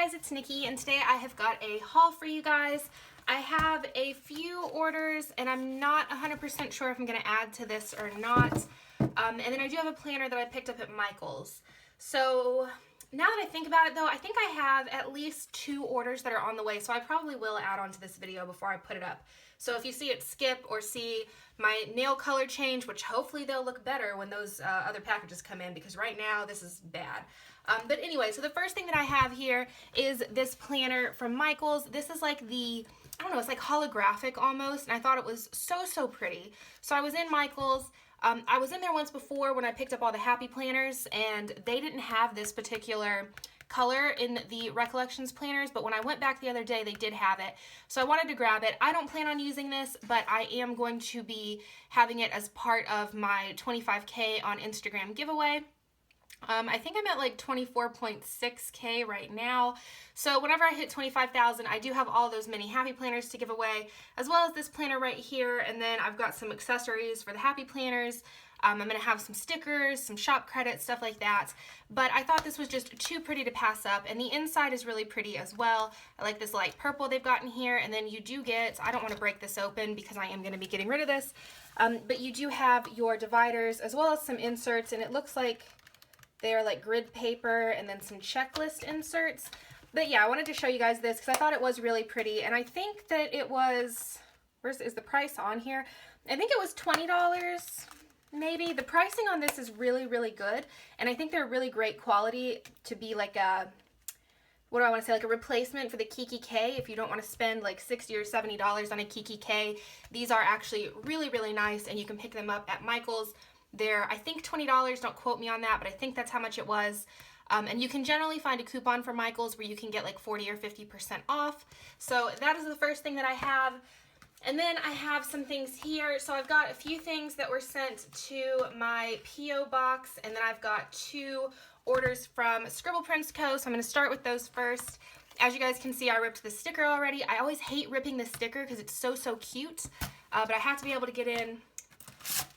guys, it's Nikki, and today I have got a haul for you guys. I have a few orders and I'm not 100% sure if I'm going to add to this or not. And then I do have a planner that I picked up at Michael's. So now that I think about it though, I think I have at least 2 orders that are on the way, so I probably will add on to this video before I put it up. So if you see it skip or see my nail color change, which hopefully they'll look better when those other packages come in, because right now this is bad. But anyway, so the first thing that I have here is this planner from Michael's. This is like the, I don't know, it's like holographic almost, and I thought it was so pretty. So I was in Michael's. I was in there once before when I picked up all the Happy Planners, and they didn't have this particular color in the Recollections planners, but when I went back the other day, they did have it. So I wanted to grab it. I don't plan on using this, but I am going to be having it as part of my 25K on Instagram giveaway. I think I'm at like 24.6K right now. So whenever I hit 25,000, I do have all those mini Happy Planners to give away, as well as this planner right here. And then I've got some accessories for the Happy Planners. I'm going to have some stickers, some shop credits, stuff like that. But I thought this was just too pretty to pass up. And the inside is really pretty as well. I like this light purple they've got in here. And then you do get, I don't want to break this open because I am going to be getting rid of this. But you do have your dividers as well as some inserts. And it looks like they are like grid paper and then some checklist inserts. But yeah, I wanted to show you guys this because I thought it was really pretty. And I think that it was, is the price on here? I think it was $20 maybe. The pricing on this is really good. And I think they're really great quality to be like a, what do I want to say, like a replacement for the Kiki K. If you don't want to spend like $60 or $70 on a Kiki K, these are actually really nice, and you can pick them up at Michael's. They're, I think, $20, don't quote me on that, but I think that's how much it was. And you can generally find a coupon for Michael's where you can get like 40 or 50% off. So that is the first thing that I have. And then I have some things here. So I've got a few things that were sent to my P.O. box, and then I've got 2 orders from ScribblePrintsCo. So I'm going to start with those first. As you guys can see, I ripped the sticker already. I always hate ripping the sticker because it's so cute, but I have to be able to get in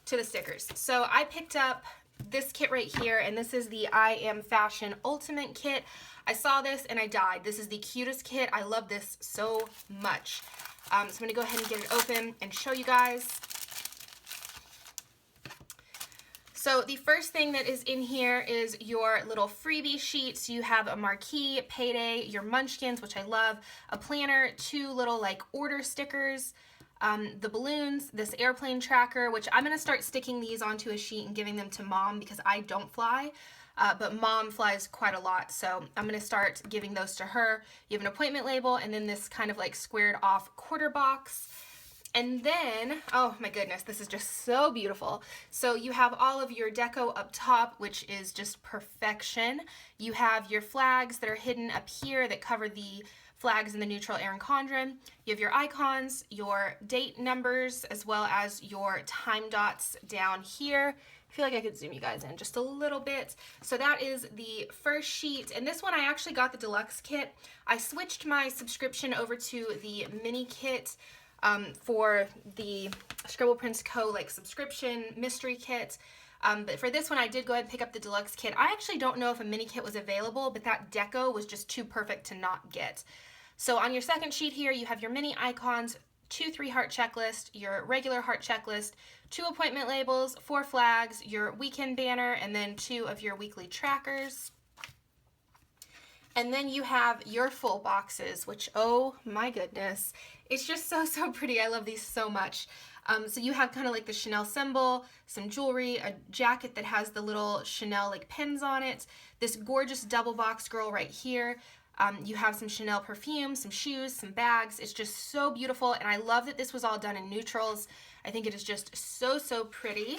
to the stickers. So I picked up this kit right here, and this is the I Am Fashion Ultimate Kit. I saw this and I died. This is the cutest kit. I love this so much. So I'm going to go ahead and get it open and show you guys. So the first thing that is in here is your little freebie sheets. You have a marquee, payday, your munchkins, which I love, a planner, 2 little like order stickers, the balloons, this airplane tracker, which I'm going to start sticking these onto a sheet and giving them to Mom because I don't fly, but Mom flies quite a lot, so I'm going to start giving those to her. You have an appointment label, and then this kind of like squared off quarter box. And then, oh my goodness, this is just so beautiful. So you have all of your deco up top, which is just perfection. You have your flags that are hidden up here that cover the flags in the neutral Erin Condren. You have your icons, your date numbers, as well as your time dots down here. I feel like I could zoom you guys in just a little bit. So that is the first sheet, and this one I actually got the deluxe kit. I switched my subscription over to the mini kit for the ScribblePrintsCo like subscription mystery kit. But for this one, I did go ahead and pick up the deluxe kit. I actually don't know if a mini kit was available, but that deco was just too perfect to not get. So on your second sheet here, you have your mini icons, 2 3-heart checklist, your regular heart checklist, 2 appointment labels, 4 flags, your weekend banner, and then 2 of your weekly trackers. And then you have your full boxes, which, oh my goodness, it's just so pretty. I love these so much. So you have kind of like the Chanel symbol, some jewelry, a jacket that has the little Chanel like pins on it, this gorgeous double box girl right here. You have some Chanel perfume, some shoes, some bags. It's just so beautiful, and I love that this was all done in neutrals. I think it is just so pretty.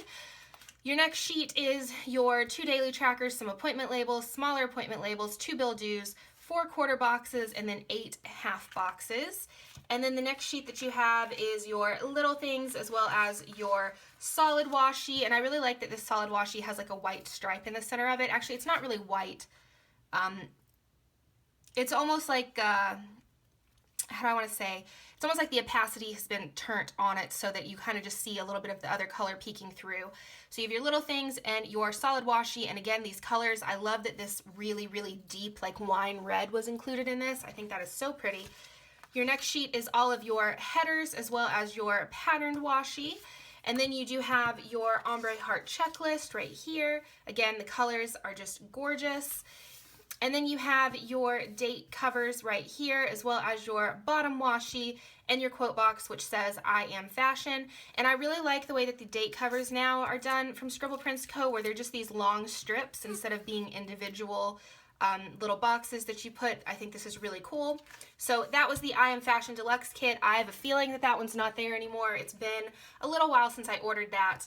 Your next sheet is your 2 daily trackers, some appointment labels, smaller appointment labels, 2 bill dues, 4 quarter boxes, and then 8 half boxes. And then the next sheet that you have is your little things as well as your solid washi. And I really like that this solid washi has like a white stripe in the center of it. Actually, it's not really white. It's almost like how do I want to say, it's almost like the opacity has been turned on it so that you kind of just see a little bit of the other color peeking through. So you have your little things and your solid washi, and again, these colors, I love that this really, really deep, like wine red was included in this. I think that is so pretty. Your next sheet is all of your headers as well as your patterned washi. And then you do have your ombre heart checklist right here. Again, the colors are just gorgeous. And then you have your date covers right here, as well as your bottom washi and your quote box, which says, I am fashion. And I really like the way that the date covers now are done from ScribblePrintsCo, where they're just these long strips instead of being individual little boxes that you put. I think this is really cool. So that was the I Am Fashion Deluxe kit. I have a feeling that that one's not there anymore. It's been a little while since I ordered that.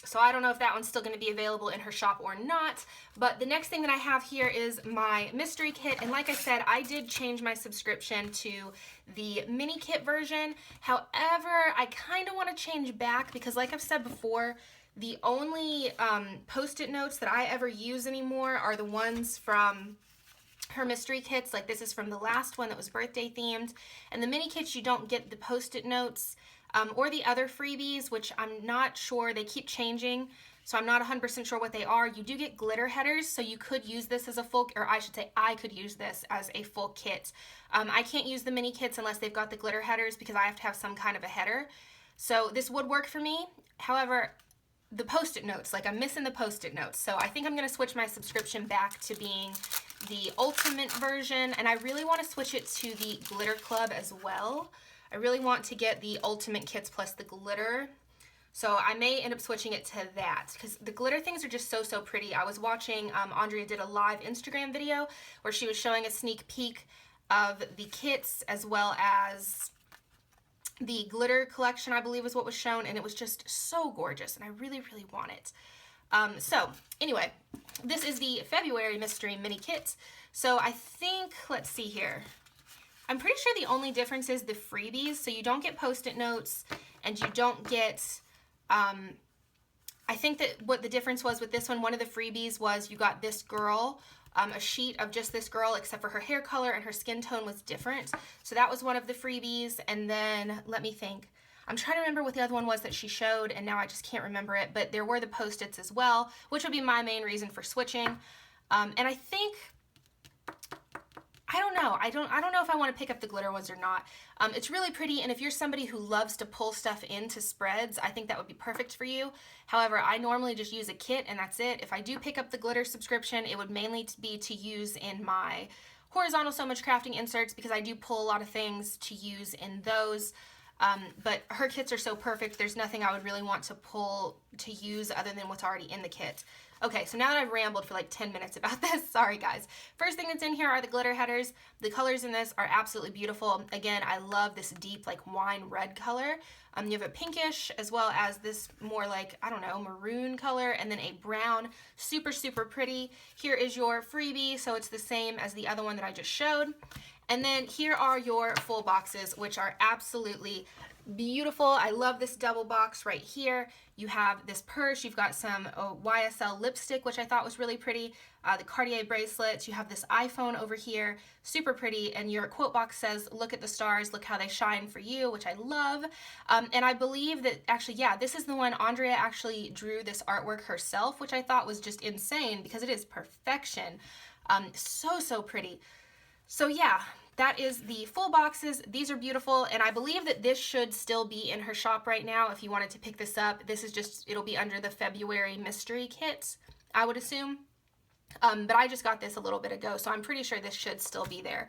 So I don't know if that one's still going to be available in her shop or not. But the next thing that I have here is my mystery kit. And like I said, I did change my subscription to the mini kit version. However, I kind of want to change back because like I've said before, the only Post-it notes that I ever use anymore are the ones from her mystery kits. Like this is from the last one that was birthday themed. And the mini kits, you don't get the Post-it notes or the other freebies, which I'm not sure. They keep changing, so I'm not 100% sure what they are. You do get glitter headers, so you could use this as a full, or I should say I could use this as a full kit. I can't use the mini kits unless they've got the glitter headers because I have to have some kind of a header. So this would work for me. However, the Post-it notes, like I'm missing the Post-it notes. So I think I'm going to switch my subscription back to being the ultimate version, and I really want to switch it to the glitter club as well. I really want to get the ultimate kits plus the glitter. So I may end up switching it to that because the glitter things are just so, so pretty. I was watching, Andrea did a live Instagram video where she was showing a sneak peek of the kits as well as the glitter collection, I believe is what was shown, and it was just so gorgeous, and I really, really want it. So anyway, this is the February mystery mini kit. So I think, let's see here. I'm pretty sure the only difference is the freebies. So you don't get Post-it notes and you don't get, I think that what the difference was with this one of the freebies was you got this girl, a sheet of just this girl, except for her hair color and her skin tone was different. So that was one of the freebies. And then let me think. I'm trying to remember what the other one was that she showed, and now I just can't remember it. But there were the Post-its as well, which would be my main reason for switching. And I think, I don't know. I don't know if I want to pick up the glitter ones or not. It's really pretty, and if you're somebody who loves to pull stuff into spreads, I think that would be perfect for you. However, I normally just use a kit, and that's it. If I do pick up the glitter subscription, it would mainly be to use in my horizontal so much crafting inserts because I do pull a lot of things to use in those. But her kits are so perfect, there's nothing I would really want to pull to use other than what's already in the kit. Okay, so now that I've rambled for like 10 minutes about this, sorry guys. First thing that's in here are the glitter headers. The colors in this are absolutely beautiful. Again, I love this deep like wine red color. You have a pinkish as well as this more like, I don't know, maroon color, and then a brown, super, super pretty. Here is your freebie, so it's the same as the other one that I just showed. And then here are your full boxes, which are absolutely beautiful. I love this double box right here. You have this purse, you've got some YSL lipstick, which I thought was really pretty, the Cartier bracelets, you have this iPhone over here, super pretty, and your quote box says, look at the stars, look how they shine for you, which I love. And I believe that actually, yeah, this is the one Andrea actually drew this artwork herself, which I thought was just insane because it is perfection. So, so pretty. So yeah, that is the full boxes. These are beautiful, and I believe that this should still be in her shop right now if you wanted to pick this up. This is just, it'll be under the February mystery kits, I would assume. But I just got this a little bit ago, so I'm pretty sure this should still be there.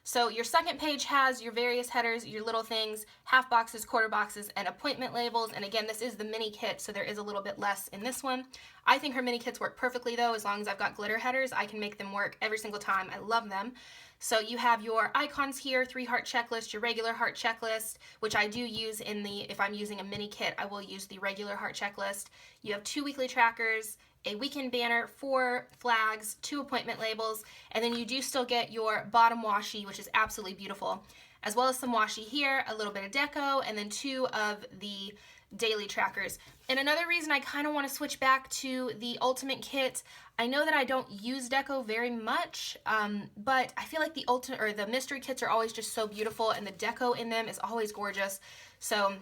So your second page has your various headers, your little things, half boxes, quarter boxes, and appointment labels. And again, this is the mini kit, so there is a little bit less in this one. I think her mini kits work perfectly though. As long as I've got glitter headers, I can make them work every single time. I love them. So you have your icons here, 3-heart checklist, your regular heart checklist, which I do use in the, if I'm using a mini kit, I will use the regular heart checklist. You have 2 weekly trackers, a weekend banner, 4 flags, 2 appointment labels, and then you do still get your bottom washi, which is absolutely beautiful, as well as some washi here, a little bit of deco, and then 2 of the daily trackers. And another reason I kind of want to switch back to the Ultimate Kit, I know that I don't use deco very much, but I feel like the Ultimate or the mystery kits are always just so beautiful, and the deco in them is always gorgeous. So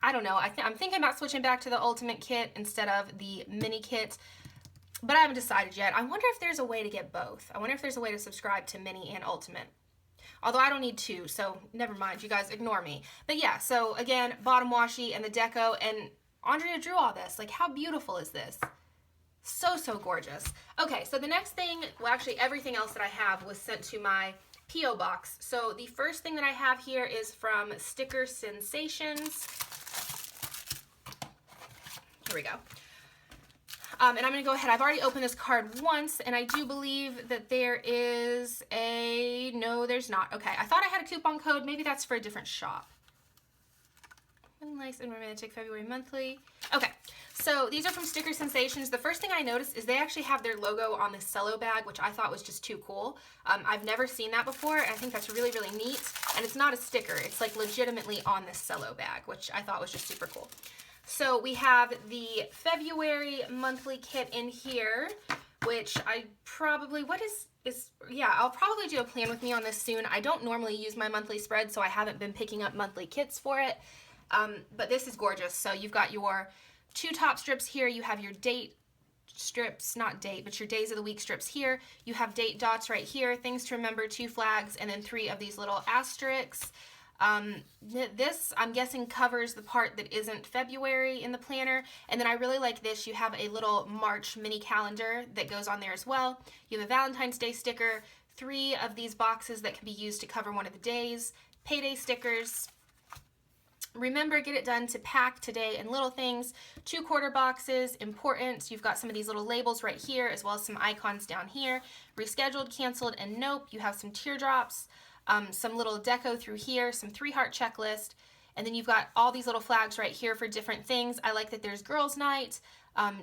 I don't know, I'm thinking about switching back to the Ultimate Kit instead of the mini kit, but I haven't decided yet. I wonder if there's a way to get both. I wonder if there's a way to subscribe to mini and Ultimate. Although I don't need two, so never mind, you guys ignore me. But yeah, so again, bottom washi and the deco, and Andrea drew all this. Like, how beautiful is this? So, so gorgeous. Okay, so the next thing, well actually everything else that I have was sent to my P.O. box. So the first thing that I have here is from StickerSensations. Here we go. And I'm going to go ahead. I've already opened this card once, and I do believe that there is a... No, there's not. Okay, I thought I had a coupon code. Maybe that's for a different shop. Nice and romantic February monthly. Okay, so these are from StickerSensations. The first thing I noticed is they actually have their logo on the cello bag, which I thought was just too cool. I've never seen that before, and I think that's really, really neat. And it's not a sticker. It's like legitimately on the cello bag, which I thought was just super cool. So we have the February monthly kit in here, which I probably, yeah, I'll probably do a plan with me on this soon. I don't normally use my monthly spread, so I haven't been picking up monthly kits for it. But this is gorgeous. So you've got your 2 top strips here. You have your date strips, not date, but your days of the week strips here. You have date dots right here, things to remember, 2 flags, and then 3 of these little asterisks. This, I'm guessing, covers the part that isn't February in the planner. And then I really like this. You have a little March mini calendar that goes on there as well. You have a Valentine's Day sticker, 3 of these boxes that can be used to cover one of the days, payday stickers. Remember, get it done to pack today and little things, 2 quarter boxes, important. You've got some of these little labels right here, as well as some icons down here. Rescheduled, canceled, and nope. You have some teardrops. Some little deco through here, some 3-heart checklist, and then you've got all these little flags right here for different things. I like that there's girls' night,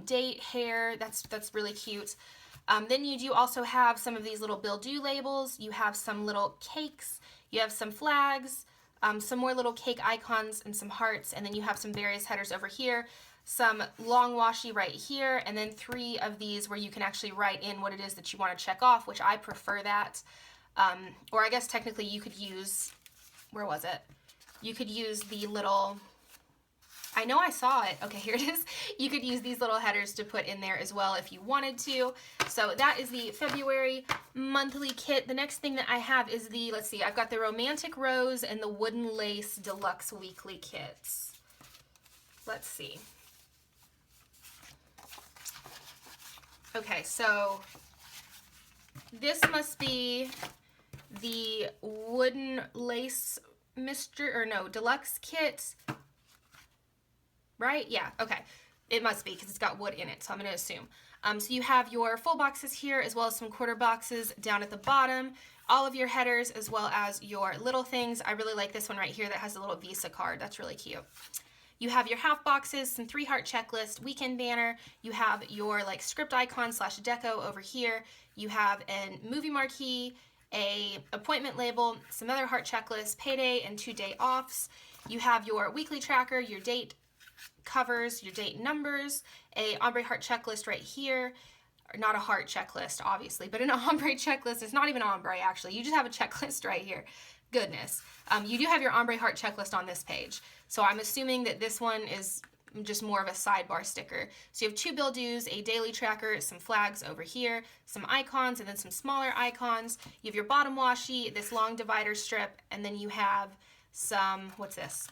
date, hair, that's really cute. Then you do also have some of these little bill due labels. You have some little cakes, you have some flags, some more little cake icons and some hearts, and then you have some various headers over here, some long washi right here, and then 3 of these where you can actually write in what it is that you want to check off, which I prefer that. Or I guess technically you could use, where was it? You could use the little, I know I saw it. Okay, here it is. You could use these little headers to put in there as well if you wanted to. So that is the February monthly kit. The next thing that I have is the, let's see, I've got the Romantic Rose and the Wooden Lace Deluxe Weekly Kits. Let's see. Okay, so this must be the Wooden Lace Deluxe Kit, right? Yeah, okay. It must be because it's got wood in it, so I'm going to assume. So you have your full boxes here as well as some quarter boxes down at the bottom, all of your headers as well as your little things. I really like this one right here that has a little Visa card. That's really cute. You have your half boxes, some 3-heart checklist, weekend banner. You have your like script icon / deco over here. You have a movie marquee, a appointment label, some other heart checklist, payday and 2 day offs. You have your weekly tracker, your date covers, your date numbers, a ombre heart checklist right here. Not a heart checklist, obviously, but an ombre checklist. It's not even ombre, actually. You just have a checklist right here. Goodness. You do have your ombre heart checklist on this page. So I'm assuming that this one is just more of a sidebar sticker. So you have 2 bill dues, a daily tracker, some flags over here, some icons, and then some smaller icons. You have your bottom washi, this long divider strip, and then you have some, what's this?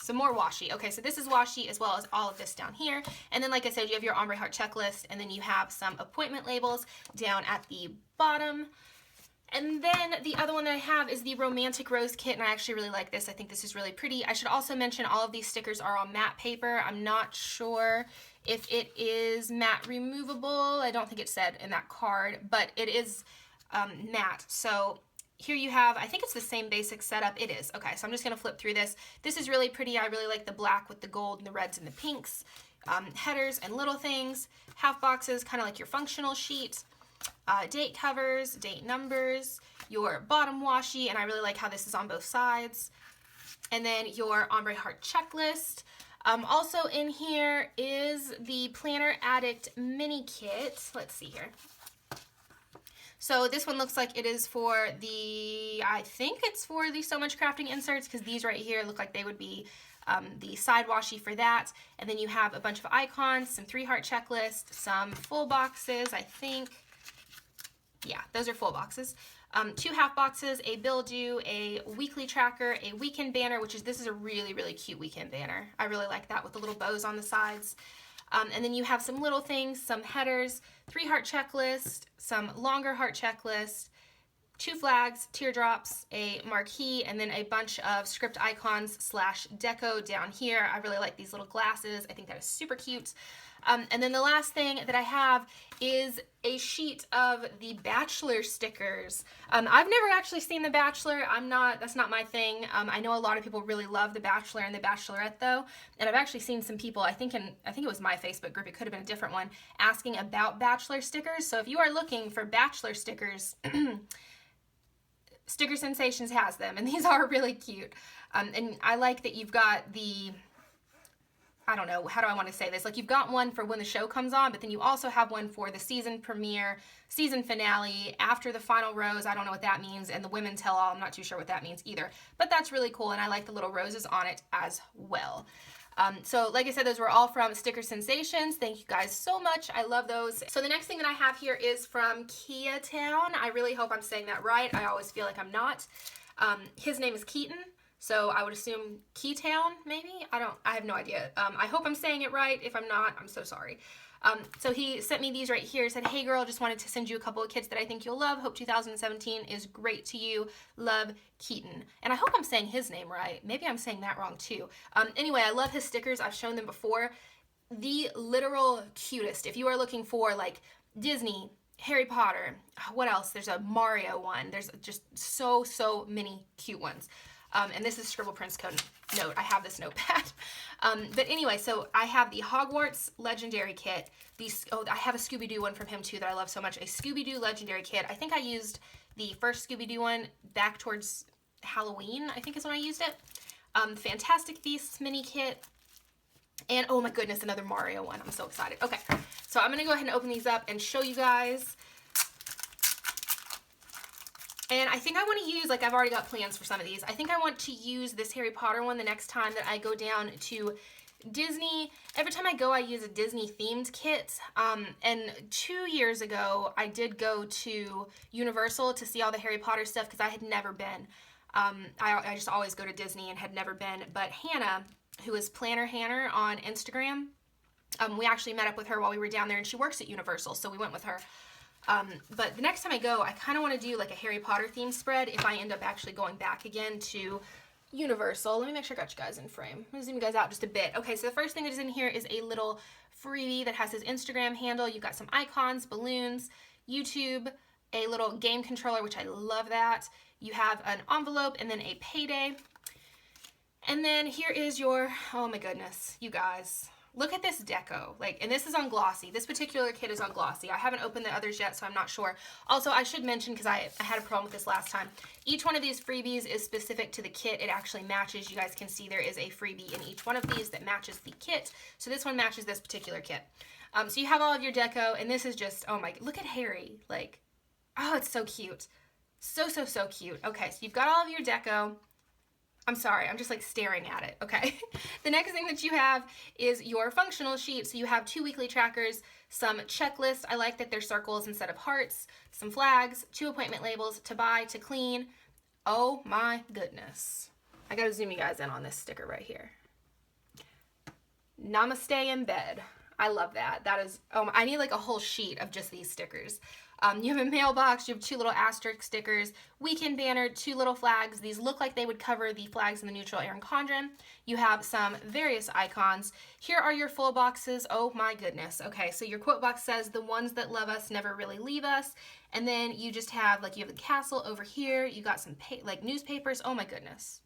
Some more washi. Okay, so this is washi as well as all of this down here. And then, like I said, you have your ombre heart checklist, and then you have some appointment labels down at the bottom. And then the other one that I have is the Romantic Rose Kit, and I actually really like this. I think this is really pretty. I should also mention all of these stickers are on matte paper. I'm not sure if it is matte removable. I don't think it said in that card, but it is matte. So here you have, I think it's the same basic setup. It is. Okay, so I'm just going to flip through this. This is really pretty. I really like the black with the gold and the reds and the pinks. Headers and little things. Half boxes, kind of like your functional sheet. Date covers, date numbers, your bottom washi, and I really like how this is on both sides. and then your ombre heart checklist. Also in here is the Planner Addict mini kit. Let's see here. So this one looks like it is for the, I think it's for the So Much Crafting inserts, because these right here look like they would be the side washi for that. And then you have a bunch of icons, some 3-heart checklist, some full boxes, I think. Yeah, those are full boxes. 2 half boxes, a bill due, a weekly tracker, a weekend banner, this is a really, really cute weekend banner. I really like that with the little bows on the sides. And then you have some little things, some headers, 3-heart checklist, some longer heart checklist, 2 flags, teardrops, a marquee, and then a bunch of script icons / deco down here. I really like these little glasses. I think that is super cute. And then the last thing that I have is a sheet of the Bachelor stickers. I've never actually seen The Bachelor. That's not my thing. I know a lot of people really love The Bachelor and The Bachelorette though, and I've actually seen some people, I think it was my Facebook group, it could have been a different one, asking about Bachelor stickers. So if you are looking for Bachelor stickers, StickerSensations has them, and these are really cute. And I like that you've got the, I don't know, how do I want to say this? Like, you've got one for when the show comes on, but then you also have one for the season premiere, season finale, after the final rose. I don't know what that means. And the women tell all. I'm not too sure what that means either. But that's really cool, and I like the little roses on it as well. So like I said, those were all from StickerSensations. Thank you guys so much. I love those. So the next thing that I have here is from Keatown. I really hope I'm saying that right. I always feel like I'm not. His name is Keaton. So I would assume Keatown, maybe? I have no idea. I hope I'm saying it right. If I'm not, I'm so sorry. So he sent me these right here. He said, hey girl, just wanted to send you a couple of kits that I think you'll love. Hope 2017 is great to you. Love, Keaton. And I hope I'm saying his name right. Maybe I'm saying that wrong too. Anyway, I love his stickers. I've shown them before. The literal cutest. If you are looking for like Disney, Harry Potter, what else? There's a Mario one. There's just so many cute ones. And this is ScribblePrintsCo note. I have this notepad. But anyway, so I have the Hogwarts Legendary Kit. I have a Scooby-Doo one from him too that I love so much. A Scooby-Doo Legendary Kit. I think I used the first Scooby-Doo one back towards Halloween, I think is when I used it. Fantastic Beasts mini kit. And oh my goodness, another Mario one. I'm so excited. Okay, so I'm going to go ahead and open these up and show you guys. And I think I want to use, like, I've already got plans for some of these. I think I want to use this Harry Potter one the next time that I go down to Disney. Every time I go, I use a Disney themed kit. And 2 years ago, I did go to Universal to see all the Harry Potter stuff because I had never been. I just always go to Disney and had never been. But Hannah, who is Planner Hannah on Instagram, we actually met up with her while we were down there, and she works at Universal, so we went with her. But the next time I go, I kind of want to do like a Harry Potter themed spread if I end up actually going back again to Universal. Let me make sure I got you guys in frame. I'm going to zoom you guys out just a bit. Okay, so the first thing that is in here is a little freebie that has his Instagram handle. You've got some icons, balloons, YouTube, a little game controller, which I love that. You have an envelope and then a payday. And then here is your, oh my goodness, you guys. Look at this deco, like, and this is on glossy. This particular kit is on glossy. I haven't opened the others yet, so I'm not sure. Also, I should mention, because I had a problem with this last time, each one of these freebies is specific to the kit. It actually matches. You guys can see there is a freebie in each one of these that matches the kit. So this one matches this particular kit. So you have all of your deco, and this is just, oh my, look at Harry. Like, oh, it's so cute. So cute. Okay, so you've got all of your deco. I'm sorry, I'm just like staring at it, okay? The next thing that you have is your functional sheet. So you have 2 weekly trackers, some checklists. I like that they're circles instead of hearts, some flags, 2 appointment labels, to buy, to clean. Oh my goodness. I gotta zoom you guys in on this sticker right here. Namaste in bed. I love that. That is, oh, I need like a whole sheet of just these stickers. You have a mailbox, you have 2 little asterisk stickers, weekend banner, 2 little flags. These look like they would cover the flags in the neutral Erin Condren. You have some various icons. Here are your full boxes. Oh my goodness. Okay, so your quote box says, the ones that love us never really leave us. And then you just have, like, you have the castle over here. You got some, like, newspapers. Oh my goodness.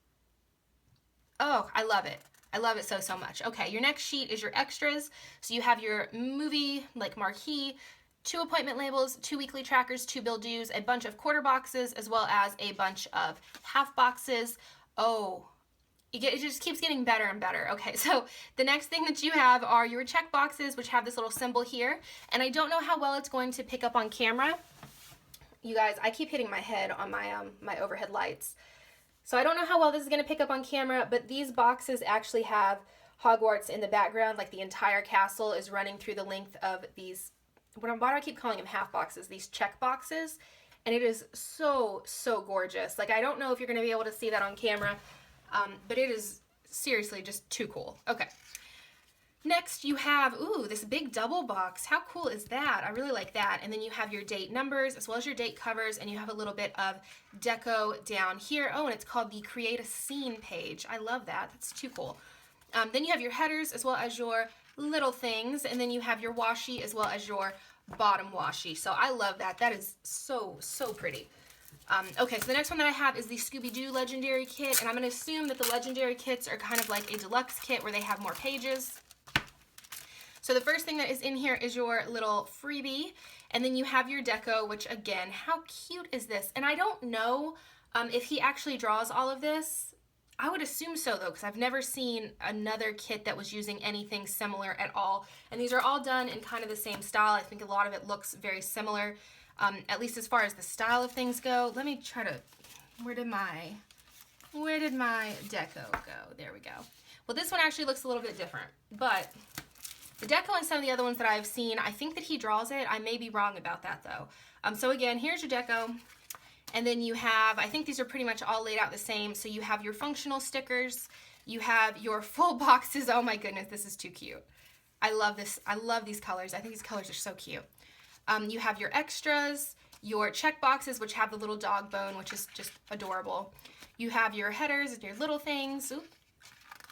Oh, I love it. I love it so much. Okay, your next sheet is your extras. So you have your movie, like, marquee, 2 appointment labels, 2 weekly trackers, 2 bill dues, a bunch of quarter boxes, as well as a bunch of half boxes. Oh, it just keeps getting better and better. Okay, so the next thing that you have are your check boxes, which have this little symbol here. And I don't know how well it's going to pick up on camera. You guys, I keep hitting my head on my my overhead lights. So I don't know how well this is going to pick up on camera, but these boxes actually have Hogwarts in the background. Like the entire castle is running through the length of these, why do I keep calling them half boxes? These check boxes. And it is so, so gorgeous. Like, I don't know if you're going to be able to see that on camera. But it is seriously just too cool. Okay. Next you have, ooh, this big double box. How cool is that? I really like that. And then you have your date numbers as well as your date covers, and you have a little bit of deco down here. Oh, and it's called the Create a Scene page. I love that. That's too cool. Then you have your headers as well as your little things, and then you have your washi as well as your bottom washi. So I love that. That is so, so pretty. Okay, so the next one that I have is the Scooby-Doo Legendary Kit, and I'm going to assume that the Legendary Kits are kind of like a deluxe kit where they have more pages. So the first thing that is in here is your little freebie, and then you have your deco, which again, how cute is this? And I don't know if he actually draws all of this. I would assume so though, because I've never seen another kit that was using anything similar at all. And these are all done in kind of the same style. I think a lot of it looks very similar. At least as far as the style of things go. Let me try to, where did my deco go? There we go. Well, this one actually looks a little bit different, but the deco and some of the other ones that I've seen, I think that he draws it. I may be wrong about that though. So again, here's your deco, and then you have, I think these are pretty much all laid out the same. So you have your functional stickers, you have your full boxes. Oh my goodness, this is too cute. I love this. I love these colors. I think these colors are so cute. You have your extras, your check boxes, which have the little dog bone, which is just adorable. You have your headers and your little things. Ooh,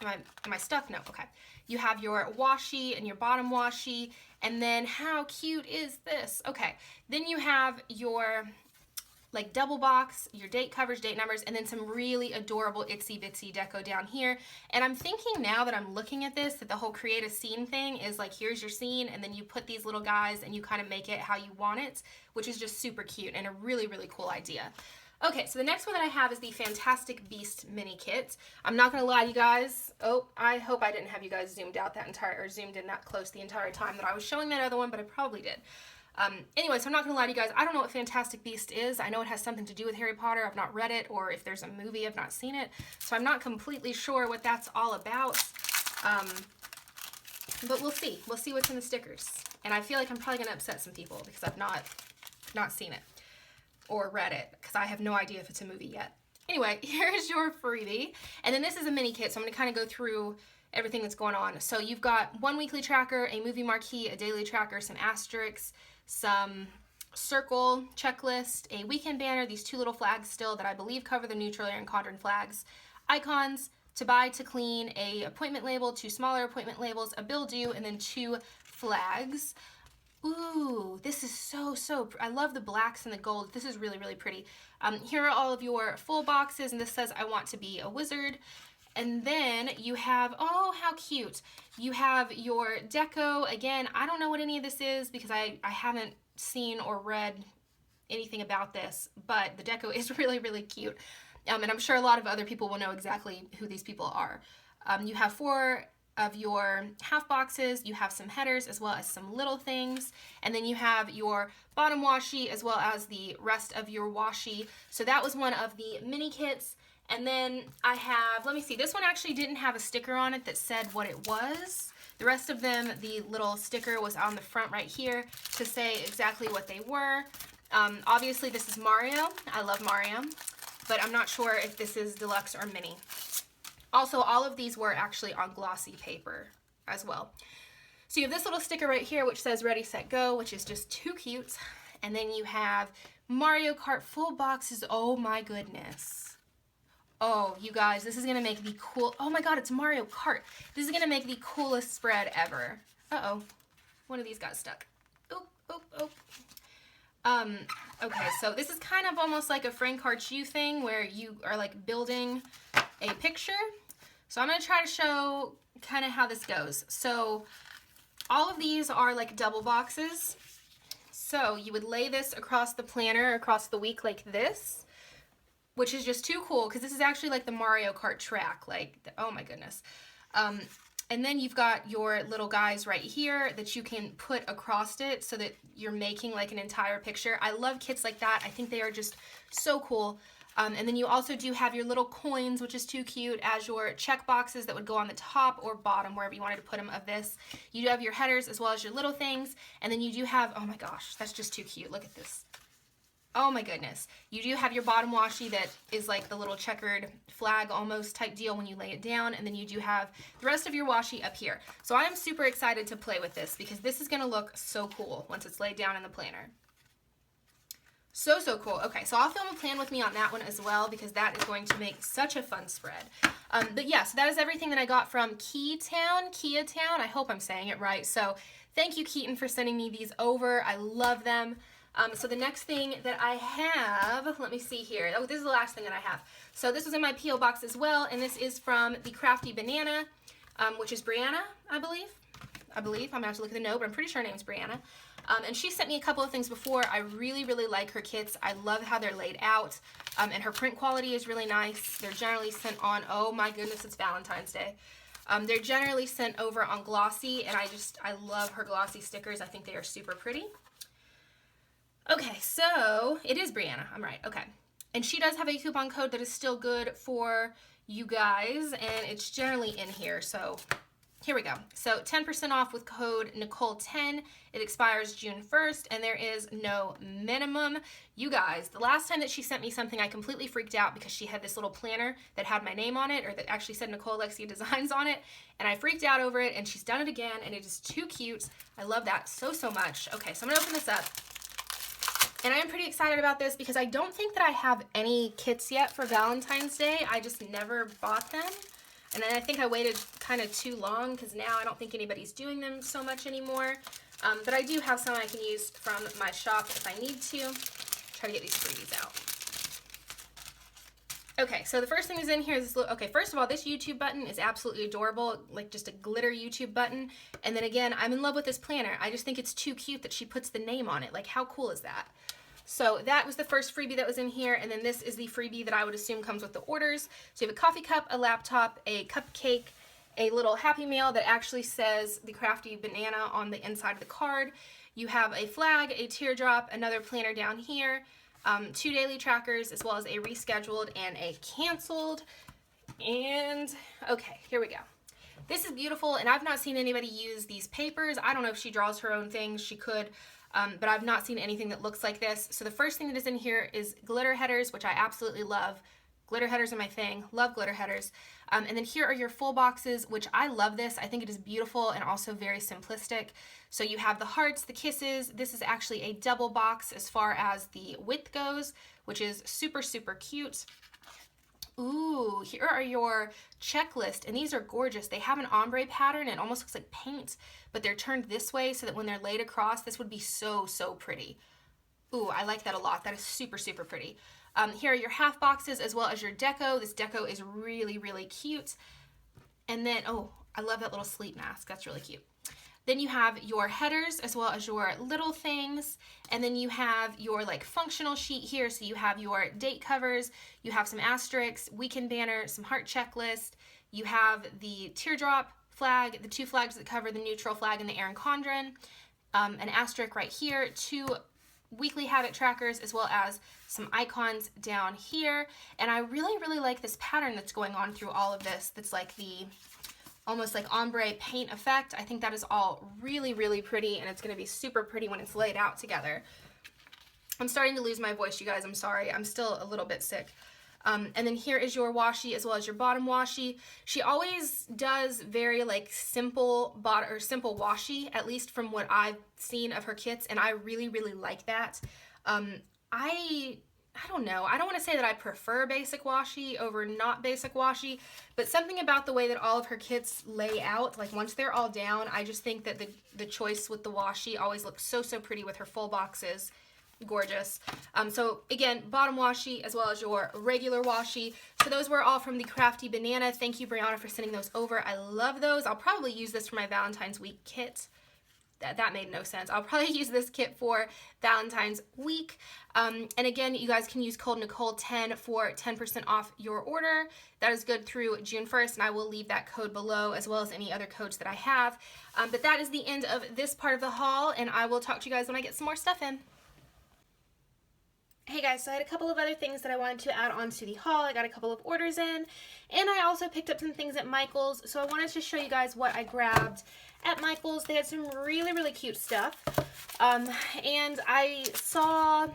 am I stuck? No, okay. You have your washi and your bottom washi, and then how cute is this? Okay, then you have your like double box, your date covers, date numbers, and then some really adorable itsy bitsy deco down here. And I'm thinking now that I'm looking at this, that the whole create a scene thing is like, here's your scene, and then you put these little guys and you kind of make it how you want it, which is just super cute and a really, really cool idea. Okay, so the next one that I have is the Fantastic Beast mini kit. I'm not gonna lie to you guys. Oh, I hope I didn't have you guys zoomed out that entire, or zoomed in that close the entire time that I was showing that other one, but I probably did. Anyway, so I'm not going to lie to you guys. I don't know what Fantastic Beast is. I know it has something to do with Harry Potter. I've not read it, or if there's a movie, I've not seen it. So I'm not completely sure what that's all about. But we'll see. We'll see what's in the stickers. And I feel like I'm probably going to upset some people because I've not seen it or read it, because I have no idea if it's a movie yet. Anyway, here's your freebie. And then this is a mini kit, so I'm going to kind of go through everything that's going on. So you've got one weekly tracker, a movie marquee, a daily tracker, some asterisks, some circle checklist, a weekend banner, these two little flags still that I believe cover the neutral air and quadrant flags, icons, to buy, to clean, a appointment label, two smaller appointment labels, a bill due, and then two flags. Ooh, this is so, I love the blacks and the gold. This is really, really pretty. Here are all of your full boxes, and this says, I want to be a wizard. And then you have, oh, how cute. You have your deco. Again, I don't know what any of this is because I haven't seen or read anything about this, but the deco is really, really cute. And I'm sure a lot of other people will know exactly who these people are. You have 4 of your half boxes, you have some headers as well as some little things, and then you have your bottom washi as well as the rest of your washi. So that was one of the mini kits. And then I have, let me see, this one actually didn't have a sticker on it that said what it was. The rest of them, the little sticker was on the front right here to say exactly what they were. Obviously this is Mario. I love Mario, but I'm not sure if this is deluxe or mini. Also, all of these were actually on glossy paper as well. So you have this little sticker right here which says Ready, Set, Go, which is just too cute. And then you have Mario Kart full boxes. Oh my goodness. Oh, you guys, this is going to make the cool... Oh my god, it's Mario Kart. This is going to make the coolest spread ever. Uh-oh. One of these got stuck. Oop, oop, oop. Okay, so this is kind of almost like a FrankHeartsYou thing where you are like building a picture. So I'm going to try to show kind of how this goes. So all of these are like double boxes. So you would lay this across the planner, across the week like this. which is just too cool because this is actually like the Mario Kart track. Like, oh my goodness. And then you've got your little guys right here that you can put across it so that you're making like an entire picture. I love kits like that. I think they are just so cool. And then you also do have your little coins, which is too cute, as your check boxes that would go on the top or bottom, wherever you wanted to put them of this. You do have your headers as well as your little things. And then you do have, oh my gosh, that's just too cute. Look at this. Oh my goodness. You do have your bottom washi that is like the little checkered flag almost type deal when you lay it down, and then you do have the rest of your washi up here. So I am super excited to play with this because this is going to look so cool once it's laid down in the planner. So cool. Okay, so I'll film a plan with me on that one as well because that is going to make such a fun spread. But yeah, so that is everything that I got from Keatown. I hope I'm saying it right. So thank you, Keaton, for sending me these over. I love them. So the next thing that I have, let me see here. Oh, this is the last thing that I have. So this was in my P.O. box as well, and this is from the Crafty Banana, which is Brianna, I believe. I'm going to have to look at the note, but I'm pretty sure her name's Brianna. And she sent me a couple of things before. I really like her kits. I love how they're laid out, and her print quality is really nice. They're generally sent on, oh my goodness, it's Valentine's Day. They're generally sent over on glossy, and I love her glossy stickers. I think they are super pretty. Okay, so it is Brianna. I'm right. Okay. And she does have a coupon code that is still good for you guys, and it's generally in here. So here we go. So 10% off with code Nicole10. It expires June 1st, and there is no minimum. You guys, the last time that she sent me something, I completely freaked out because she had this little planner that had my name on it, or that actually said NicoleAlexiaDesigns on it, and I freaked out over it, and she's done it again, and it is too cute. I love that so much. Okay, so I'm going to open this up. And I am pretty excited about this because I don't think that I have any kits yet for Valentine's Day. I just never bought them. And then I think I waited kind of too long because now I don't think anybody's doing them so much anymore. But I do have some I can use from my shop if I need to. Try to get these freebies out. Okay, so the first thing is in here is this little, okay, first of all, this YouTube button is absolutely adorable, like just a glitter YouTube button. And then again, I'm in love with this planner. I just think it's too cute that she puts the name on it. Like, how cool is that? So that was the first freebie that was in here, and then this is the freebie that I would assume comes with the orders. So you have a coffee cup, a laptop, a cupcake, a little Happy Meal that actually says the Crafty Banana on the inside of the card. You have a flag, a teardrop, another planner down here, 2 daily trackers, as well as a rescheduled and a canceled. And okay, here we go. This is beautiful, and I've not seen anybody use these papers. I don't know if she draws her own things. She could. But I've not seen anything that looks like this. So the first thing that is in here is glitter headers, which I absolutely love. Glitter headers are my thing. Love glitter headers. And then here are your full boxes, which I love this. I think it is beautiful and also very simplistic. So you have the hearts, the kisses. This is actually a double box as far as the width goes, which is super cute. Ooh, here are your checklist, and these are gorgeous. They have an ombre pattern. It almost looks like paint, but they're turned this way so that when they're laid across, this would be so pretty. Ooh, I like that a lot. That is super pretty. Here are your half boxes as well as your deco. This deco is really cute. And then, oh, I love that little sleep mask. That's really cute. Then you have your headers as well as your little things. And then you have your like functional sheet here. So you have your date covers, you have some asterisks, weekend banner, some heart checklist. You have the teardrop flag, the 2 flags that cover the neutral flag and the Erin Condren, an asterisk right here, 2 weekly habit trackers, as well as some icons down here. And I really like this pattern that's going on through all of this. That's like the almost like ombre paint effect. I think that is all really pretty, and it's going to be super pretty when it's laid out together. I'm starting to lose my voice, you guys. I'm sorry. I'm still a little bit sick. And then here is your washi as well as your bottom washi. She always does very like simple simple washi, at least from what I've seen of her kits, and I really like that. I don't know. I don't want to say that I prefer basic washi over not basic washi, but something about the way that all of her kits lay out, like once they're all down, I just think that the choice with the washi always looks so pretty with her full boxes. Gorgeous. So again, bottom washi as well as your regular washi. So those were all from the Crafty Banana. Thank you, Brianna, for sending those over. I love those. I'll probably use this for my Valentine's week kit. that made no sense. I'll probably use this kit for Valentine's week. And again, you guys can use code Nicole10 for 10% off your order. That is good through June 1st, and I will leave that code below as well as any other codes that I have. But that is the end of this part of the haul, and I will talk to you guys when I get some more stuff in. Hey guys, so I had a couple of other things that I wanted to add on to the haul. I got a couple of orders in, and I also picked up some things at Michael's, so I wanted to show you guys what I grabbed at Michael's. They had some really, really cute stuff, and I saw,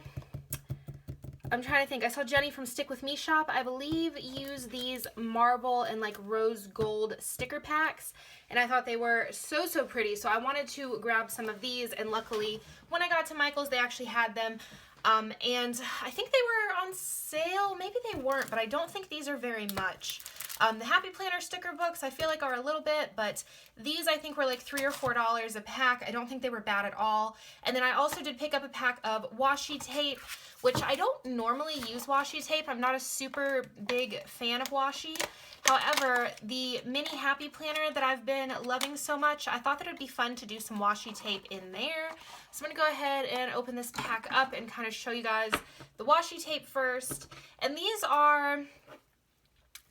I'm trying to think, I saw Jenny from Stick With Me shop, I believe, use these marble and like rose gold sticker packs, and I thought they were so, so pretty, so I wanted to grab some of these, and luckily, when I got to Michael's, they actually had them. And I think they were on sale. Maybe they weren't, but I don't think these are very much. The Happy Planner sticker books I feel like are a little bit, but these I think were like $3 or $4 a pack. I don't think they were bad at all. And then I also did pick up a pack of washi tape, which I don't normally use washi tape. I'm not a super big fan of washi. However, the mini Happy Planner that I've been loving so much, I thought that it would be fun to do some washi tape in there. So I'm going to go ahead and open this pack up and kind of show you guys the washi tape first. And these are,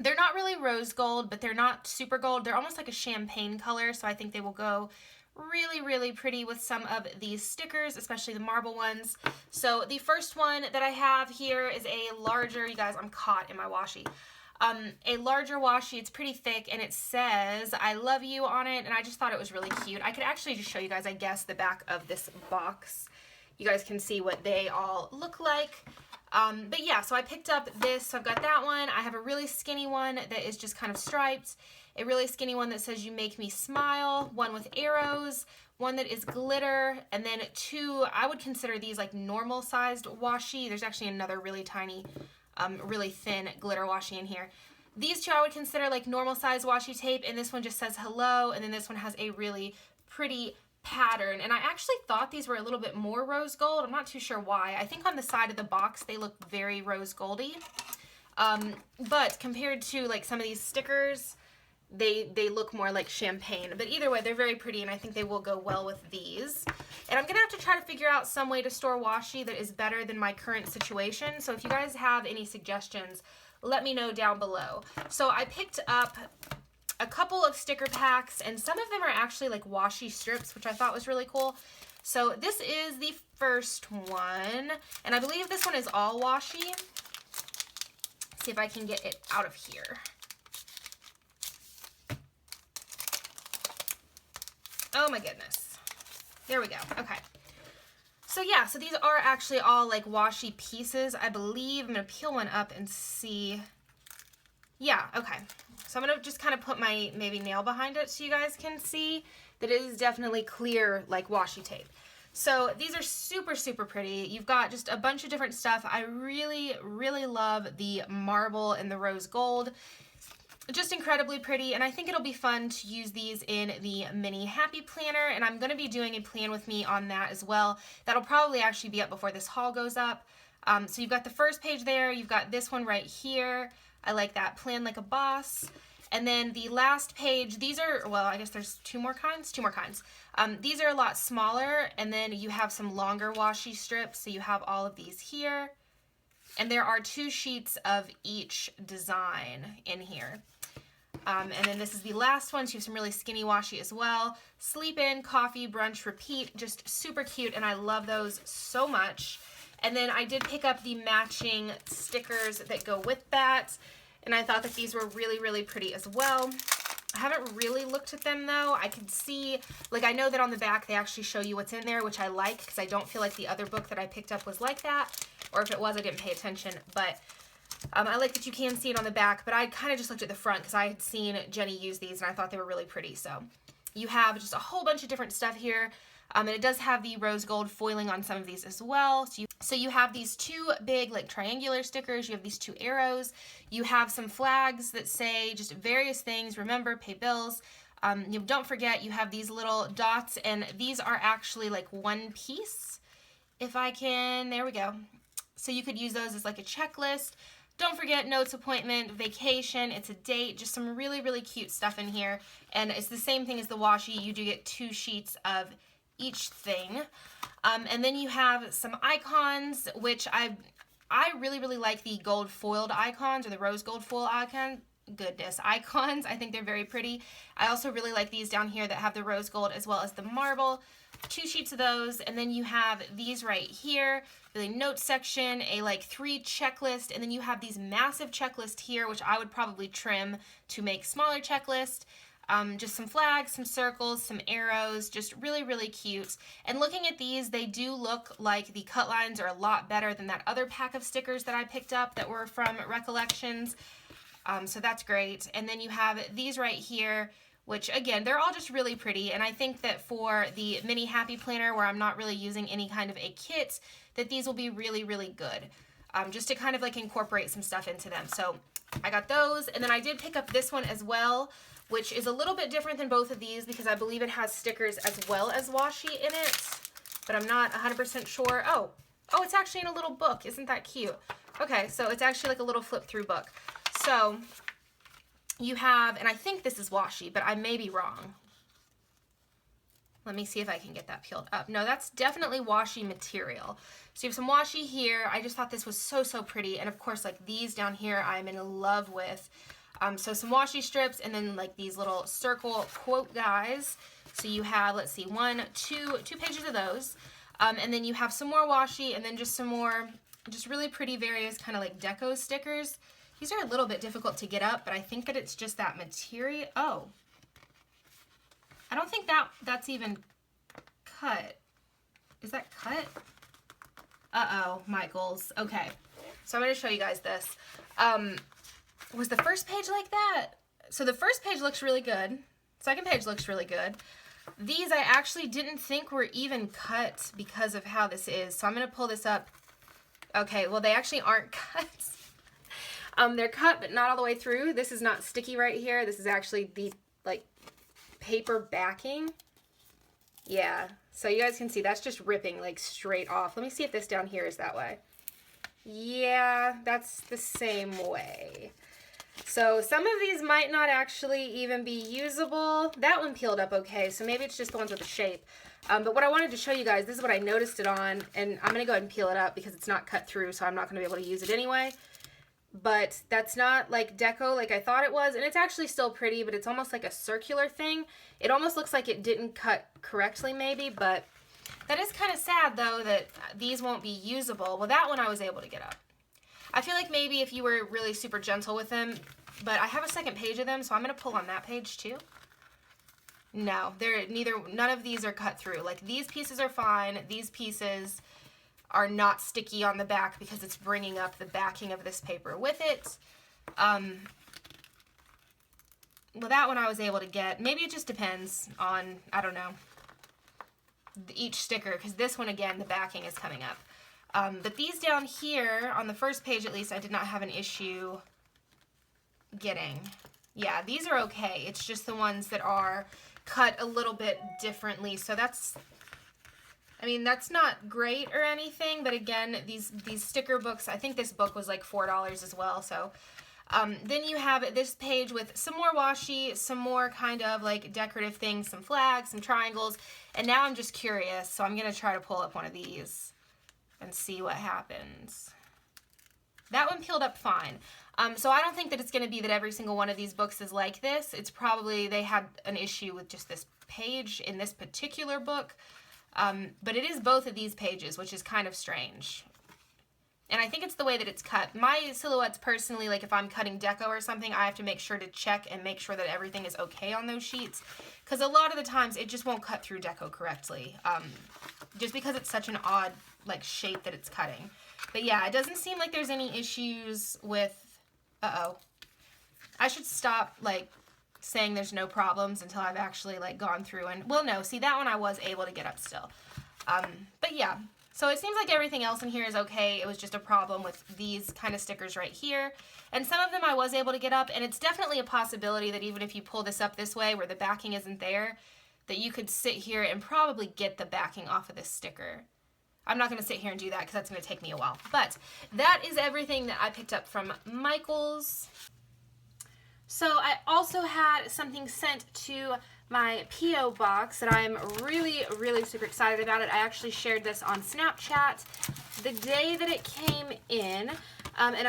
they're not really rose gold, but they're not super gold. They're almost like a champagne color, so I think they will go really, really pretty with some of these stickers, especially the marble ones. So the first one that I have here is a larger, you guys, I'm caught in my washi. A larger washi, it's pretty thick, and it says I love you on it, and I just thought it was really cute. I could actually just show you guys, I guess, the back of this box. You guys can see what they all look like. But yeah, so I picked up this, so I've got that one. I have a really skinny one that is just kind of striped, a really skinny one that says you make me smile, one with arrows, one that is glitter, and then two, I would consider these like normal sized washi. There's actually another really tiny really thin glitter washi in here. These two I would consider like normal size washi tape, and this one just says hello, and then this one has a really pretty pattern. And I actually thought these were a little bit more rose gold. I'm not too sure why. I think on the side of the box they look very rose goldy, but compared to like some of these stickers, they look more like champagne. But either way, they're very pretty, and I think they will go well with these. And I'm gonna have to try to figure out some way to store washi that is better than my current situation. So if you guys have any suggestions, let me know down below. So I picked up a couple of sticker packs, and some of them are actually like washi strips, which I thought was really cool. So this is the first one, and I believe this one is all washi. Let's see if I can get it out of here. Oh my goodness. There we go. Okay. So yeah, so these are actually all like washi pieces, I believe. I'm going to peel one up and see. Yeah, okay. So I'm going to just kind of put my maybe nail behind it so you guys can see that it is definitely clear like washi tape. So these are super, super pretty. You've got just a bunch of different stuff. I really, really love the marble and the rose gold. Just incredibly pretty, and I think it'll be fun to use these in the mini Happy Planner, and I'm going to be doing a plan with me on that as well. That'll probably actually be up before this haul goes up. So you've got the first page there, you've got this one right here. I like that, Plan Like a Boss. And then the last page, these are, well, I guess there's two more kinds. These are a lot smaller, and then you have some longer washi strips, so you have all of these here. And there are 2 sheets of each design in here. And then this is the last one, so you have some really skinny washi as well. Sleep in, coffee, brunch, repeat, just super cute, and I love those so much. And then I did pick up the matching stickers that go with that, and I thought that these were really, really pretty as well. I haven't really looked at them though. I can see, like I know that on the back they actually show you what's in there, which I like because I don't feel like the other book that I picked up was like that, or if it was I didn't pay attention, but I like that you can see it on the back, but I kind of just looked at the front because I had seen Jenny use these and I thought they were really pretty. So you have just a whole bunch of different stuff here, and it does have the rose gold foiling on some of these as well. So you have these 2 big like triangular stickers, you have these 2 arrows, you have some flags that say just various things, remember, pay bills. You don't forget, you have these little dots, and these are actually like one piece. If I can, there we go. So you could use those as like a checklist. Don't forget, notes, appointment, vacation, it's a date, just some really, really cute stuff in here. And it's the same thing as the washi. You do get 2 sheets of each thing. And then you have some icons, which I really, really like the gold foiled icons, or the rose gold foil icons. I think they're very pretty. I also really like these down here that have the rose gold as well as the marble. 2 sheets of those, and then you have these right here, the notes section, a like 3 checklist, and then you have these massive checklists here, which I would probably trim to make smaller checklist. Just some flags, some circles, some arrows, just really, really cute. And looking at these, they do look like the cut lines are a lot better than that other pack of stickers that I picked up that were from Recollections. So that's great. And then you have these right here, which again, they're all just really pretty. And I think that for the mini happy planner where I'm not really using any kind of a kit, that these will be really, really good. Just to kind of like incorporate some stuff into them. So I got those. And then I did pick up this one as well, which is a little bit different than both of these because I believe it has stickers as well as washi in it, but I'm not 100% sure. Oh, it's actually in a little book. Isn't that cute? Okay, so it's actually like a little flip through book. So you have, and I think this is washi, but I may be wrong. Let me see if I can get that peeled up. No, that's definitely washi material. So you have some washi here. I just thought this was so, so pretty. And of course, like these down here, I'm in love with. So some washi strips, and then like these little circle quote guys. So you have, let's see, 2 pages of those. And then you have some more washi, and then just some more, just really pretty various kind of like deco stickers. These are a little bit difficult to get up, but I think that it's just that material. Oh, I don't think that's even cut. Is that cut? Uh-oh, Michaels. Okay, so I'm going to show you guys this. Was the first page like that? So the first page looks really good. Second page looks really good. These I actually didn't think were even cut because of how this is. So I'm going to pull this up. Okay, well they actually aren't cut. They're cut, but not all the way through. This is not sticky right here. This is actually the like paper backing. Yeah, so you guys can see that's just ripping like straight off. Let me see if this down here is that way. Yeah, that's the same way. So some of these might not actually even be usable. That one peeled up okay, so maybe it's just the ones with the shape. But what I wanted to show you guys, this is what I noticed it on, and I'm going to go ahead and peel it up because it's not cut through, so I'm not going to be able to use it anyway. But that's not like deco like I thought it was, and it's actually still pretty, but it's almost like a circular thing. It almost looks like it didn't cut correctly maybe, but that is kind of sad though that these won't be usable. Well, that one I was able to get up. I feel like maybe if you were really super gentle with them, but I have a second page of them, so I'm going to pull on that page too. No, none of these are cut through. Like these pieces are fine. These pieces are not sticky on the back because it's bringing up the backing of this paper with it. Well, that one I was able to get. Maybe it just depends on, I don't know, each sticker, because this one, again, the backing is coming up. But these down here, on the first page at least, I did not have an issue getting. Yeah, these are okay. It's just the ones that are cut a little bit differently. So that's, I mean, that's not great or anything, but again, these sticker books, I think this book was like $4 as well. So then you have this page with some more washi, some more kind of like decorative things, some flags, some triangles, and now I'm just curious, so I'm going to try to pull up one of these and see what happens. That one peeled up fine. So I don't think that it's going to be that every single one of these books is like this. It's probably they had an issue with just this page in this particular book. But it is both of these pages, which is kind of strange. And I think it's the way that it's cut. My silhouettes personally, like if I'm cutting deco or something, I have to make sure to check and make sure that everything is okay on those sheets. Because a lot of the times it just won't cut through deco correctly. Just because it's such an odd like shape that it's cutting. But yeah, it doesn't seem like there's any issues with, I should stop like saying there's no problems until I've actually like gone through and, well, no, see that one I was able to get up still. But yeah, so it seems like everything else in here is okay. It was just a problem with these kind of stickers right here. And some of them I was able to get up, and it's definitely a possibility that even if you pull this up this way where the backing isn't there, that you could sit here and probably get the backing off of this sticker. I'm not going to sit here and do that because that's going to take me a while. But that is everything that I picked up from Michaels. So I also had something sent to my P.O. box that I'm really, really super excited about it. I actually shared this on Snapchat the day that it came in, and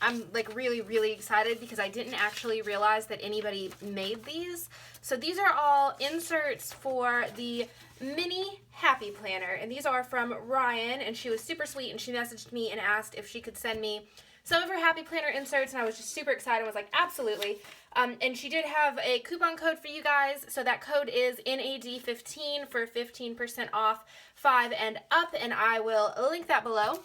I'm like really, really excited because I didn't actually realize that anybody made these. So these are all inserts for the mini happy planner, and these are from Ryan, and she was super sweet, and she messaged me and asked if she could send me some of her happy planner inserts, and I was just super excited. I was like, absolutely. And she did have a coupon code for you guys, so that code is NAD15 for 15% off 5 and up, and I will link that below.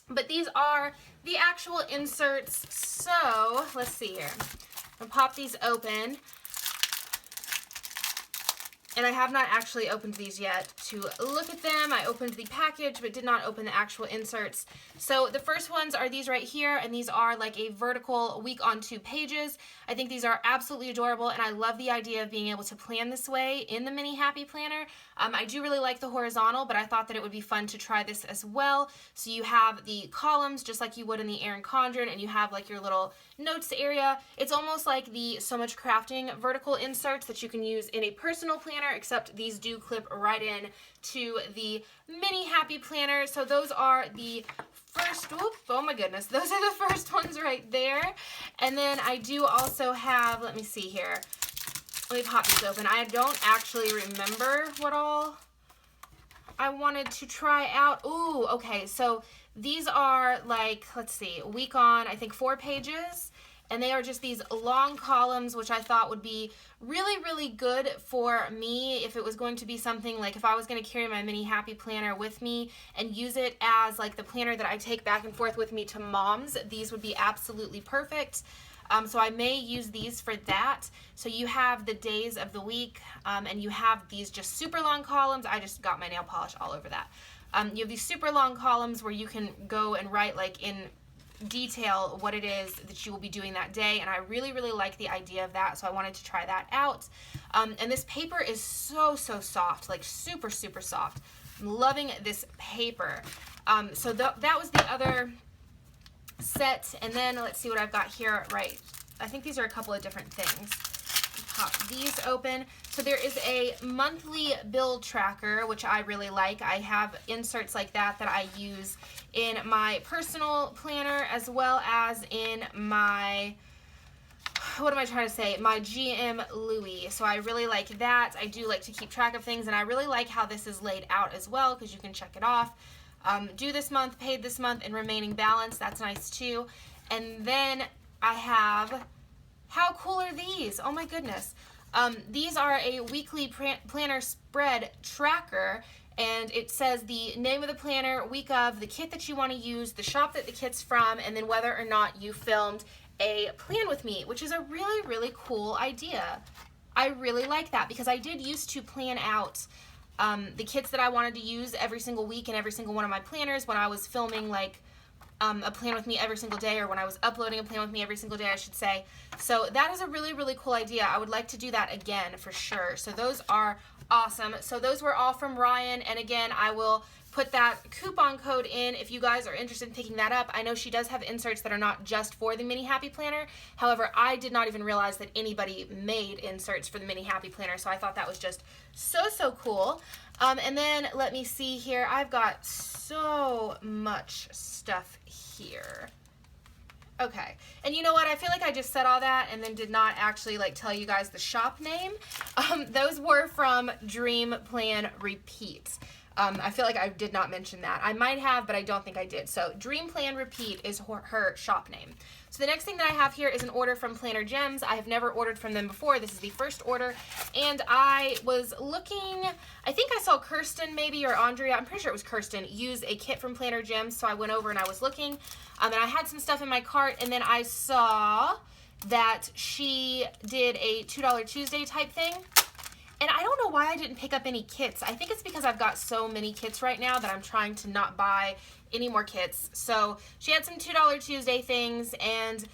But these are the actual inserts, so let's see here. I'll pop these open. And I have not actually opened these yet to look at them. I opened the package, but did not open the actual inserts. So the first ones are these right here, and these are like a vertical week on 2 pages. I think these are absolutely adorable, and I love the idea of being able to plan this way in the mini happy planner. I do really like the horizontal, but I thought that it would be fun to try this as well. So you have the columns just like you would in the Erin Condren, and you have like your little notes area. It's almost like the So Much Crafting vertical inserts that you can use in a personal planner, except these do clip right in to the mini happy planner. So those are the first, whoop, oh my goodness, those are the first ones right there. And then I do also have, let me see here, let me pop these open. I don't actually remember what all I wanted to try out. Ooh, okay, so these are like, let's see, week on, I think 4 pages. And they are just these long columns, which I thought would be really, really good for me if it was going to be something like if I was going to carry my mini happy planner with me and use it as like the planner that I take back and forth with me to moms. These would be absolutely perfect. So I may use these for that. So you have the days of the week, and you have these just super long columns. I just got my nail polish all over that. You have these super long columns where you can go and write like in detail what it is that you will be doing that day, and I really, really like the idea of that, so I wanted to try that out. And this paper is so soft, like super, super soft. I'm loving this paper. So that was the other set, and then let's see what I've got here. Right, I think these are a couple of different things. Pop these open. So there is a monthly bill tracker, which I really like. I have inserts like that I use in my personal planner as well as in my, what am I trying to say, my GM Louie. So I really like that. I do like to keep track of things, and I really like how this is laid out as well, because you can check it off. Due this month, paid this month, and remaining balance. That's nice too. And then I have, how cool are these? Oh my goodness. These are a weekly planner spread tracker, and it says the name of the planner, week of, the kit that you want to use, the shop that the kit's from, and then whether or not you filmed a plan with me, which is a really, really cool idea. I really like that because I did used to plan out the kits that I wanted to use every single week in every single one of my planners when I was filming like a plan with me every single day, or when I was uploading a plan with me every single day, I should say. So that is a really, really cool idea. I would like to do that again for sure. So those are awesome. So those were all from Ryan, and again, I will put that coupon code in if you guys are interested in picking that up. I know she does have inserts that are not just for the mini happy planner. However, I did not even realize that anybody made inserts for the mini happy planner, so I thought that was just so cool. And then let me see here. I've got so much stuff here. Okay, and you know what? I feel like I just said all that and then did not actually like tell you guys the shop name. Those were from Dream Plan Repeat. I feel like I did not mention that. I might have, but I don't think I did. So Dream Plan Repeat is her shop name. So the next thing that I have here is an order from PlannerGems. I have never ordered from them before. This is the first order, and I was looking, I think I saw Kirsten maybe, or Andrea, I'm pretty sure it was Kirsten, use a kit from PlannerGems, so I went over and I was looking, and I had some stuff in my cart, and then I saw that she did a $2 Tuesday type thing. And I don't know why I didn't pick up any kits. I think it's because I've got so many kits right now that I'm trying to not buy any more kits. So she had some $2 Tuesday things, and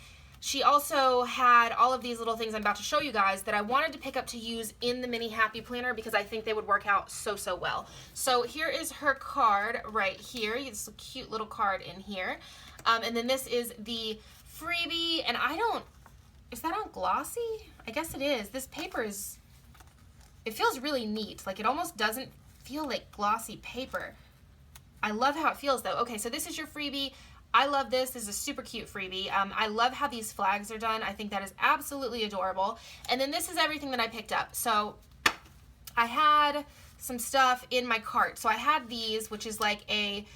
she also had all of these little things I'm about to show you guys that I wanted to pick up to use in the mini happy planner because I think they would work out so well. So here is her card right here. It's a cute little card in here. And then this is the freebie, and I don't, is that on glossy? I guess it is. This paper is, it feels really neat. Like, it almost doesn't feel like glossy paper. I love how it feels though. Okay, so this is your freebie. I love this. This is a super cute freebie. I love how these flags are done. I think that is absolutely adorable. And then this is everything that I picked up. So I had some stuff in my cart. So I had these, which is like a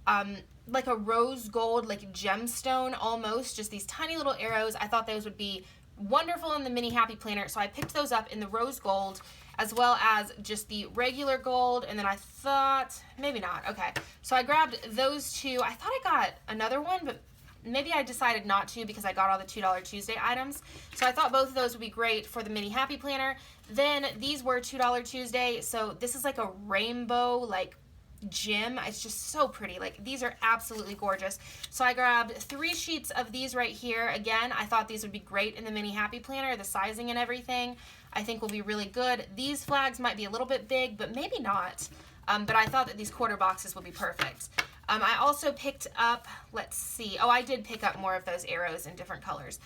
rose gold, like gemstone almost, just these tiny little arrows. I thought those would be wonderful in the mini happy planner. So I picked those up in the rose gold, as well as just the regular gold, and then I thought, maybe not, okay. So I grabbed those two. I thought I got another one, but maybe I decided not to because I got all the $2 Tuesday items. So I thought both of those would be great for the mini happy planner. Then these were $2 Tuesday, so this is like a rainbow, like, gem. It's just so pretty. Like, these are absolutely gorgeous. So I grabbed 3 sheets of these right here. Again, I thought these would be great in the mini happy planner. The sizing and everything I think will be really good. These flags might be a little bit big, but maybe not. But I thought that these quarter boxes would be perfect. I also picked up, let's see, oh, I did pick up more of those arrows in different colors.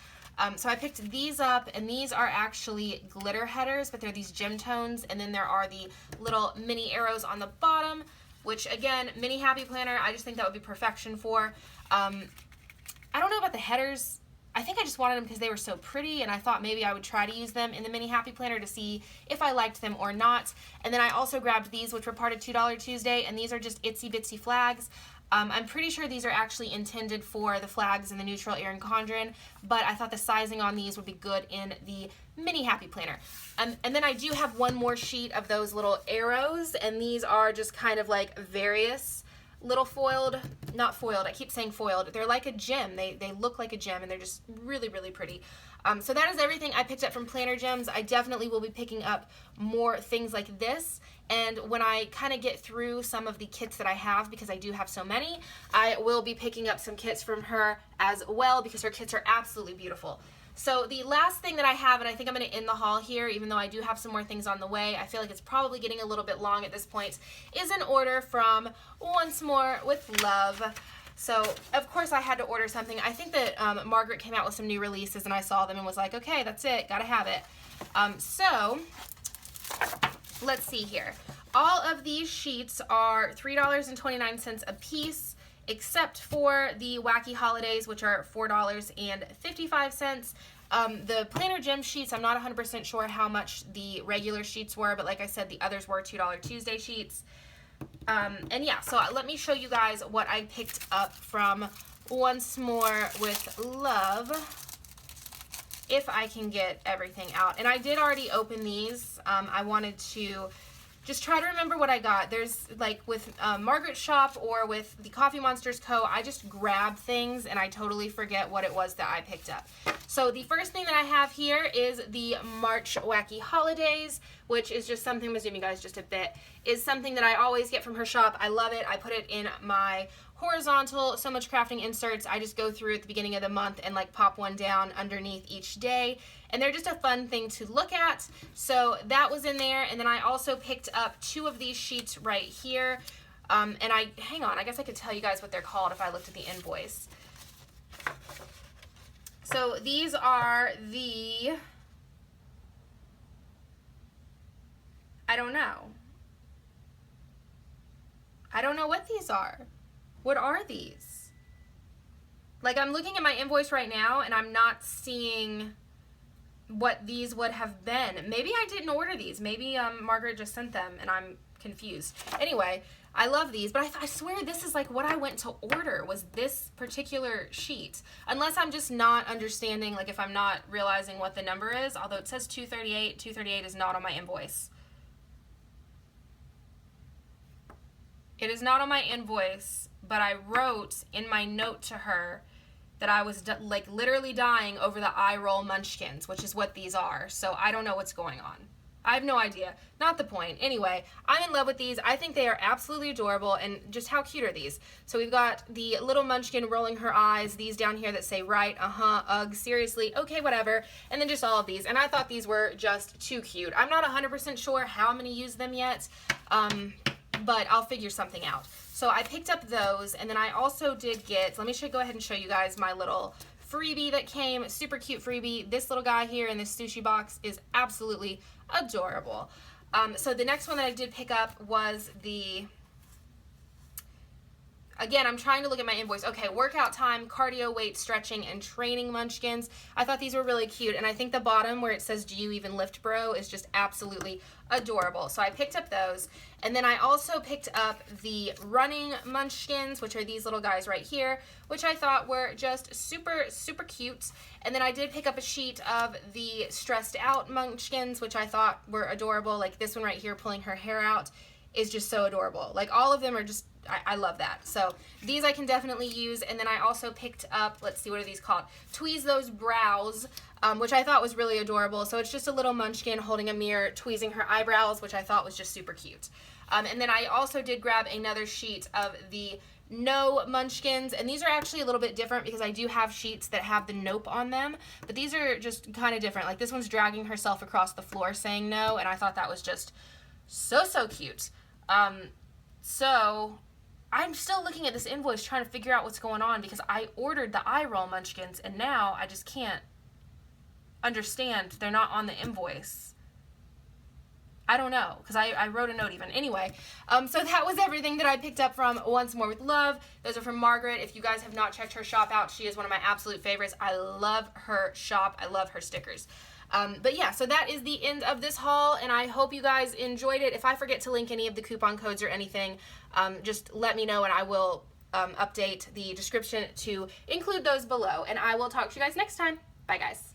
So I picked these up, and these are actually glitter headers, but they're these gem tones, and then there are the little mini arrows on the bottom, which again, mini happy planner, I just think that would be perfection for. I don't know about the headers. I think I just wanted them because they were so pretty, and I thought maybe I would try to use them in the mini happy planner to see if I liked them or not. And then I also grabbed these, which were part of $2 Tuesday, and these are just itsy bitsy flags. I'm pretty sure these are actually intended for the flags in the neutral Erin Condren, but I thought the sizing on these would be good in the mini happy planner. And then I do have one more sheet of those little arrows, and these are just kind of like various little foiled, not foiled, I keep saying foiled, they're like a gem. They look like a gem, and they're just really, really pretty. So that is everything I picked up from PlannerGems. I definitely will be picking up more things like this, and when I kind of get through some of the kits that I have, because I do have so many, I will be picking up some kits from her as well, because her kits are absolutely beautiful. So the last thing that I have, and I think I'm going to end the haul here, even though I do have some more things on the way, I feel like it's probably getting a little bit long at this point, is an order from OnceMoreWithLove. So, of course, I had to order something. I think that Margaret came out with some new releases, and I saw them and was like, okay, that's it, gotta have it. So, let's see here. All of these sheets are $3.29 a piece, except for the Wacky Holidays, which are $4.55. The PlannerGems sheets, I'm not 100% sure how much the regular sheets were, but like I said, the others were $2 Tuesday sheets. And yeah, so let me show you guys what I picked up from OnceMoreWithLove, if I can get everything out. And I did already open these. I wanted to just try to remember what I got. There's, like, with Margaret's shop or with the Coffee Monsters Co., I just grab things and I totally forget what it was that I picked up. So the first thing that I have here is the March Wacky Holidays, which is just something, I'm going to zoom you guys just a bit, is something that I always get from her shop. I love it. I put it in my horizontal So Much Crafting inserts. I just go through at the beginning of the month and like pop one down underneath each day, and they're just a fun thing to look at. So that was in there, and then I also picked up 2 of these sheets right here, and hang on, I guess I could tell you guys what they're called if I looked at the invoice. So these are the, I don't know what these are. What are these? Like, I'm looking at my invoice right now and I'm not seeing what these would have been. Maybe I didn't order these. Maybe Margaret just sent them and I'm confused. Anyway, I love these, but I swear this is like what I went to order, was this particular sheet. Unless I'm just not understanding, like if I'm not realizing what the number is, although it says 238. 238 is not on my invoice. It is not on my invoice, but I wrote in my note to her that I was like literally dying over the eye roll munchkins, which is what these are. So I don't know what's going on. I have no idea. Not the point. Anyway, I'm in love with these. I think they are absolutely adorable, and just how cute are these? So we've got the little munchkin rolling her eyes, these down here that say right, ugh, seriously, okay, whatever, and then just all of these. And I thought these were just too cute. I'm not 100% sure how I'm going to use them yet, but I'll figure something out. So I picked up those, and then I also did get, let me go ahead and show you guys my little freebie that came, super cute freebie. This little guy here in this sushi box is absolutely adorable. So the next one that I did pick up was the, again, I'm trying to look at my invoice. Okay, workout time, cardio, weight, stretching, and training munchkins. I thought these were really cute, and I think the bottom where it says, "Do you even lift, bro?" is just absolutely adorable. So I picked up those, and then I also picked up the running munchkins, which are these little guys right here, which I thought were just super, super cute. And then I did pick up a sheet of the stressed out munchkins, which I thought were adorable. Like this one right here, pulling her hair out, is just so adorable. Like all of them are just, I love that. So these I can definitely use. And then I also picked up, let's see, what are these called? Tweeze Those Brows, which I thought was really adorable. So it's just a little munchkin holding a mirror, tweezing her eyebrows, which I thought was just super cute. And then I also did grab another sheet of the No munchkins, and these are actually a little bit different because I do have sheets that have the nope on them, but these are just kind of different. Like this one's dragging herself across the floor saying no, and I thought that was just so, so cute. So I'm still looking at this invoice trying to figure out what's going on because I ordered the eye roll munchkins and now I just can't understand they're not on the invoice. I don't know, because I wrote a note even. Anyway, so that was everything that I picked up from Once More With Love. Those are from Margaret. If you guys have not checked her shop out, she is one of my absolute favorites. I love her shop. I love her stickers. But yeah, so that is the end of this haul, and I hope you guys enjoyed it. If I forget to link any of the coupon codes or anything, just let me know, and I will update the description to include those below. And I will talk to you guys next time. Bye, guys.